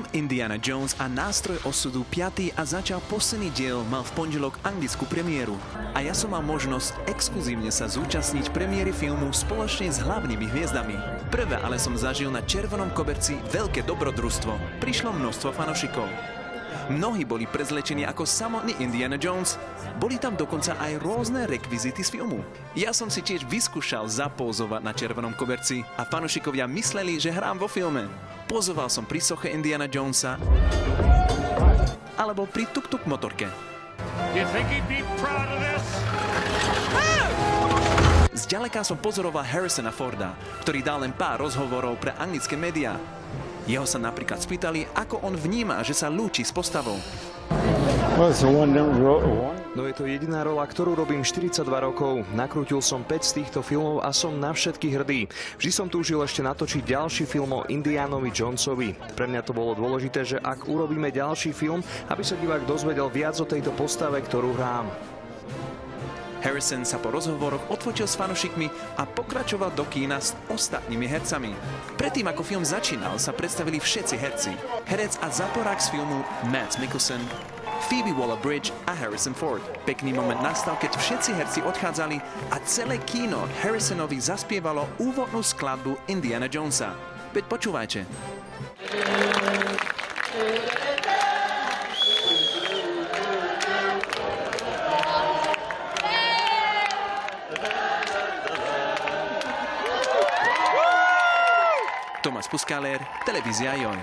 Film Indiana Jones a nástroj osudu 5. a začal posledný diel mal v pondelok anglickú premiéru. A ja som mal možnosť exkluzívne sa zúčastniť premiéry filmu spoločne s hlavnými hviezdami. Prvé ale som zažil na červenom koberci veľké dobrodružstvo. Prišlo množstvo fanošikov. Mnohí boli prezlečení ako samotný Indiana Jones. Boli tam dokonca aj rôzne rekvizity z filmu. Ja som si tiež vyskúšal zapózovať na červenom koberci a fanošikovia mysleli, že hrám vo filme. Pozoval som pri soche Indiana Jonesa alebo pri tuk-tuk motorke. Zďaleka som pozoroval Harrisona Forda, ktorý dal len pár rozhovorov pre anglické médiá. Jeho sa napríklad spýtali, ako on vníma, že sa lúči s postavou. No je to jediná rola, ktorú robím 42 rokov. Nakrútil som 5 z týchto filmov a som na všetky hrdý. Vždy som túžil ešte natočiť ďalší film o Indianovi Jonesovi. Pre mňa to bolo dôležité, že ak urobíme ďalší film, aby sa divák dozvedel viac o tejto postave, ktorú hrám. Harrison sa po rozhovoroch odfotil s fanošikmi a pokračoval do kína s ostatnými hercami. Predtým, ako film začínal, sa predstavili všetci herci. Herec a zaporák z filmu Mads Mikkelsen, Phoebe Waller-Bridge a Harrison Ford. Pekný moment nastal, keď všetci herci odchádzali a celé kíno Harrisonovi zaspievalo úvodnú skladbu Indiana Jonesa. Veď počúvajte. Tomás Puskalér, Televízia Joj.